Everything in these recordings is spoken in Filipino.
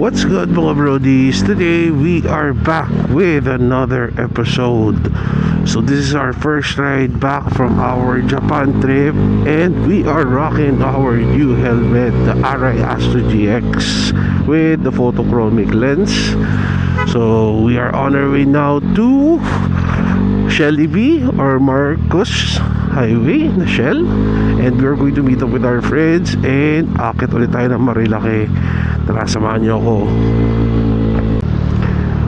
What's good mga brodies? Today we are back with another episode. So this is our first ride back from our Japan trip, and we are rocking our new helmet, the Arai Astro GX with the photochromic lens. So we are on our way now to Shell EV or Marcos Highway na Shell, and we're going to meet up with our friends and akit ulit tayo ng Marilaki. Tara, samahan niyo ako.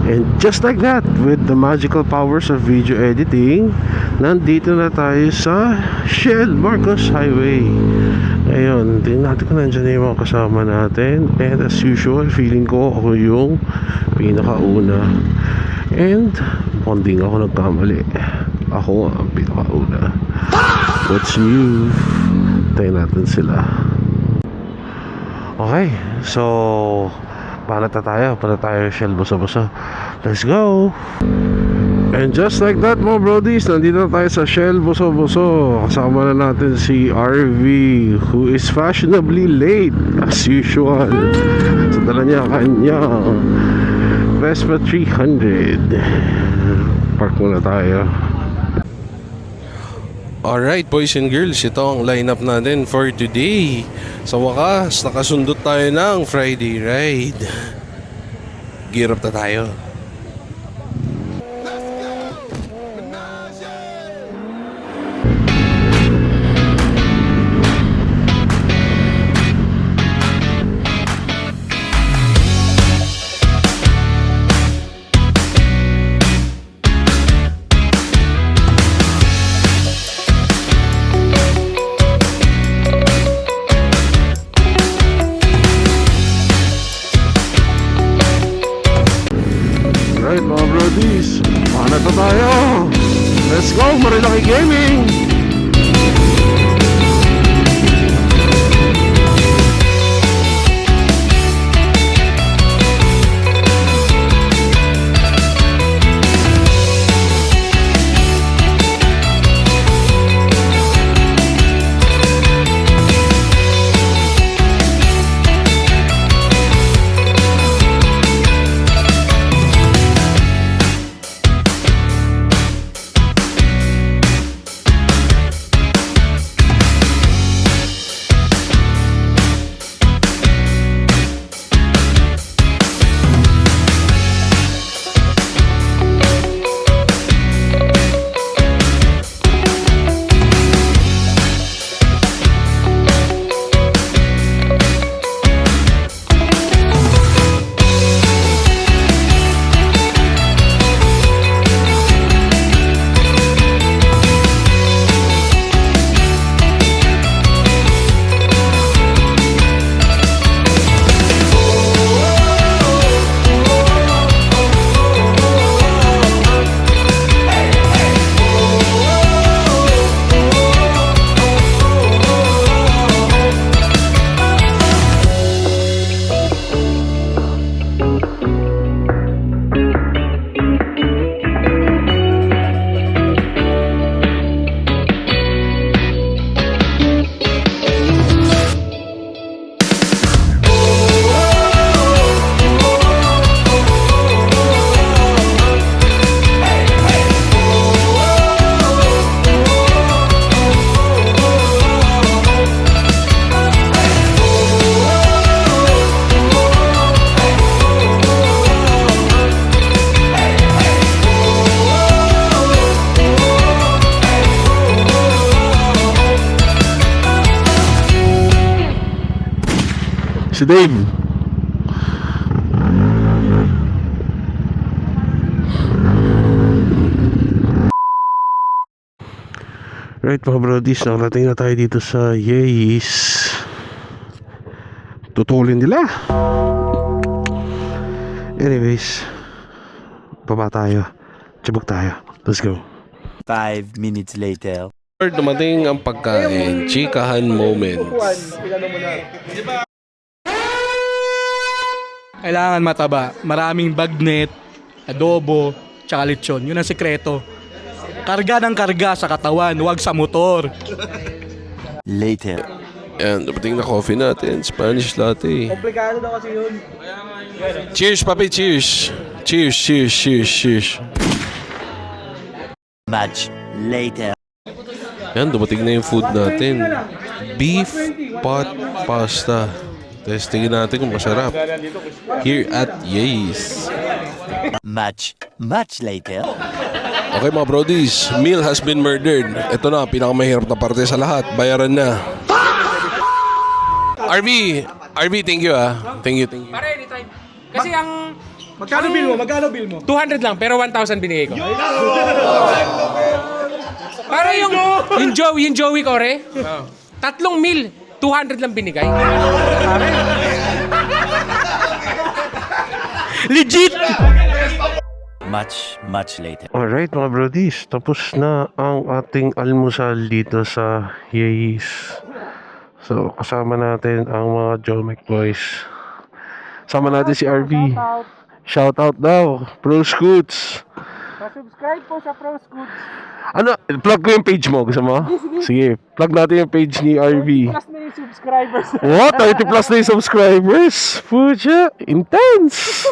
And just like that, with the magical powers of video editing, nandito na tayo sa Shell Marcos Highway. Ngayon, tingnan natin kung nandiyan na yung mga kasama natin. And as usual, feeling ko ako yung pinakauna. And bonding ako nagkamali. Ako ang pinakauna. What's new? Tayo natin sila. Okay, so Para tayo Shell busa-busa. Let's go. And just like that mga brodies, nandito na tayo sa Shell buso-buso. Kasama na natin si RV, who is fashionably late as usual. So dala niya kanyang Vespa 300. Park muna tayo. Alright boys and girls, ito ang lineup natin for today. Sa wakas, nakasundot tayo ng Friday ride. Gear up na tayo. Alright mga brodies, paano na tayo? Let's go, Marilaki Gaming! Si Dave. Right mga brodies, nakarating na tayo dito sa Yeis. Tutulin nila. Anyways, baba tayo. Tsibok tayo. Let's go. 5 minutes later. Dumating ang pagkain. Chikahan moments. Kailangan mataba. Maraming bagnet, adobo, tsaka lechon. Yun ang sikreto. Karga ng karga sa katawan, huwag sa motor. Later. Yan, dumating na coffee natin. Spanish latte. Komplikado daw kasi yun. Cheers, papi, cheers. Cheers, cheers, cheers, cheers. Much later. Yan, dumating na yung food natin. Beef pot pasta. Testingin natin kung masarap. Here at Ye's. Much later. Okay mga brodies, meal has been murdered. Ito na, pinakamahirap na parte sa lahat. Bayaran na. RV, thank you ah. Thank you. Pare, anytime. Kasi ang Magkano bill mo? Magkano bill mo? 200 lang, pero 1,000 binigay ko. Para yung Joey Kore, 3 meal, 200 lang binigay. Legit! Much later. Alright mga brodies, tapos na ang ating almusal dito sa Ye's. So, kasama natin ang mga Jomek boys. Kasama natin si RV. Shoutout daw, Pro Scoots. Subscribe po sa Pro Scoots. Ano, plug ko yung page mo, gusto mo? Sige, plug natin yung page ni RV. Plus na yung subscribers. What? 30 plus na yung subscribers? Pucha, intense!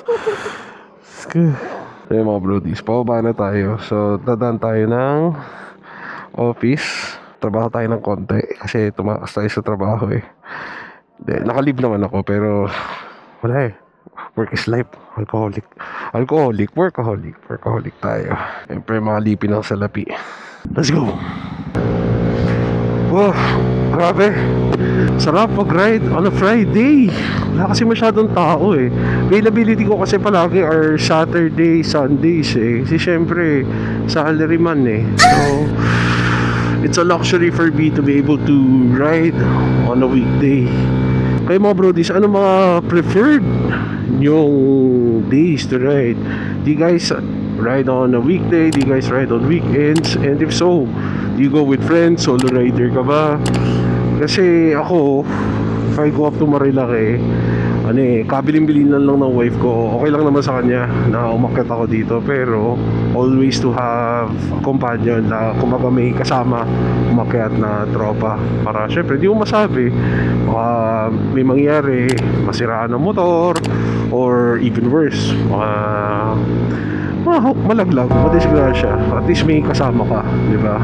So mga brodies, pababa na tayo. So, dadaan tayo ng office. Trabaho tayo ng konti kasi tumakas tayo sa trabaho eh. Nakalib naman ako pero wala eh. Work is life. Workaholic tayo. Siyempre makalipin ang salapi. Let's go! Wow, grabe. Sarap mag-ride on a Friday. Wala kasi masyadong tao eh. Availability ko kasi palagi are Saturday, Sundays eh. Kasi syempre, salaryman eh. So, it's a luxury for me to be able to ride on a weekday. Kaya mga brodies, ano mga preferred yung days to ride? Do you guys ride on a weekday? Do you guys ride on weekends? And if so, do you go with friends? Solo rider ka ba? Kasi ako, if I go up to Marilake, kabiling-bilin lang ng wife ko. Okay lang naman sa kanya na umakyat ako dito. Pero always to have a companion na kumbaga may kasama umakyat na tropa. Para syempre, di mo masabi. Baka may mangyari, masiraan ng motor, or even worse, malaglag, madisgrasya. At least may kasama ka, di ba?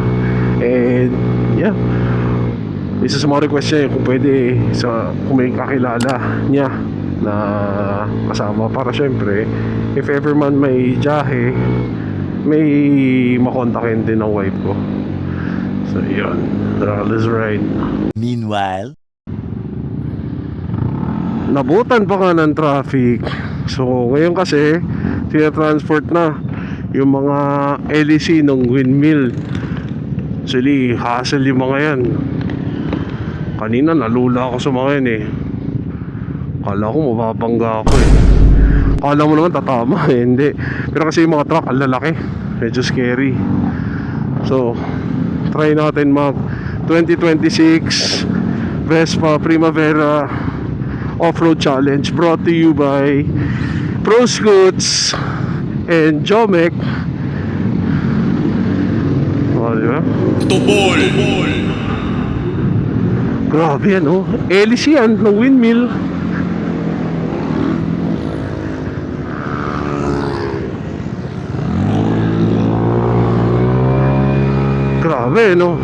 And yeah, isa sa mga request niya kung pwede kung may kakilala niya na kasama para syempre if ever man may jahe may makontakin din ng wife ko. So yun, let's ride. Meanwhile, Nabutan pa nga ng traffic. So ngayon kasi tina-transport na yung mga LEC ng windmill. Actually hassle yung mga yan. Kanina nalula ako sa mga yan eh. Kala ko mababangga ako eh. Kala mo naman tatama eh. Hindi. Pero kasi yung mga truck ang lalaki. Medyo scary. So try natin mag 2026 Vespa Primavera Off-Road Challenge brought to you by Pro Scoots and Jomek. Diba? Grabe yan oh. Hélice yan ng windmill. Grabe no.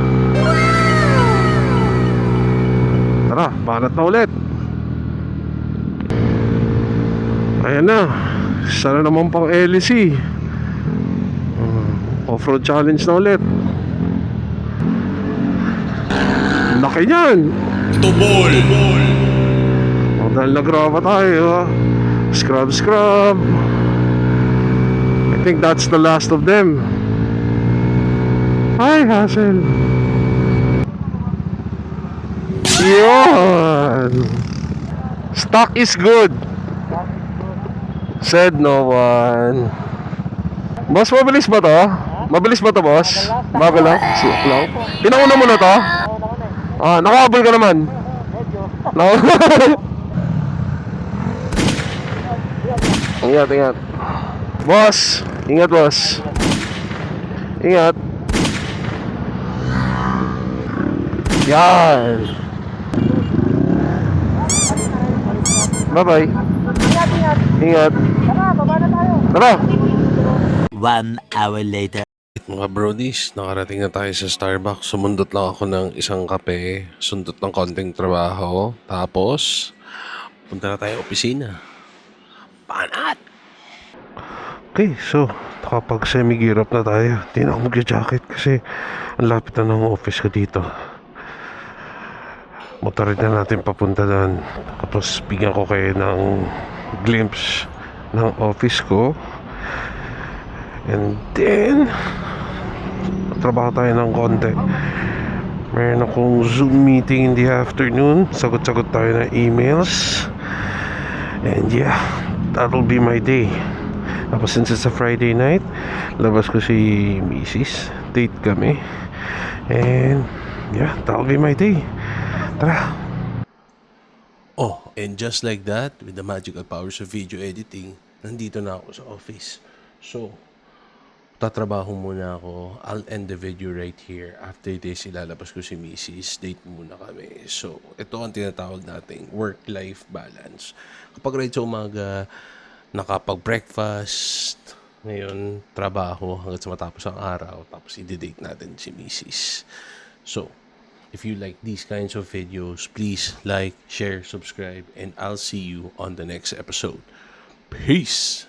Tara, banat na ulit. Ayan na. Sana naman pang hélice. Off-road challenge na ulit. Laki niyan. Dahil nagraba tayo. Scrub. I think that's the last of them. Hi, Hassel. Yun. Stock is good. Said no one. Boss, mabilis ba to? Mabilis ba to, boss? Bago lang? Slow lang? Pinauna mo na to? Ah, nakahabol ka naman. Ingat. Boss, ingat boss. Ingat. Yan. Bye-bye. Ingat. Tara. 1 hour later. Mga brodies, nakarating na tayo sa Starbucks. Sumundot lang ako ng isang kape, sundot ng konting trabaho, tapos punta na tayo opisina. Panat! Okay, so nakapag semi-gear up na tayo. Di na ako magja-jacket kasi ang lapit na ng office ko dito. Motorin na natin papunta doon. Tapos bigyan ko kayo ng glimpse ng office ko. And then trabaho tayo ng konti. Meron akong Zoom meeting in the afternoon. Sagot-sagot tayo ng emails. And yeah, that'll be my day. Tapos since it's a Friday night, labas ko si Mrs. Date kami. And yeah, that'll be my day. Tara. Oh, and just like that, with the magical powers of video editing, nandito na ako sa office. So, tatrabaho muna ako. I'll end the video right here. After this, ilalabas ko si Mrs. Date muna kami. So, ito ang tinatawag nating work-life balance. Kapag right sa umaga, nakapag-breakfast, ngayon, trabaho hanggang sa matapos ang araw, tapos i-date natin si Mrs. So, if you like these kinds of videos, please like, share, subscribe, and I'll see you on the next episode. Peace!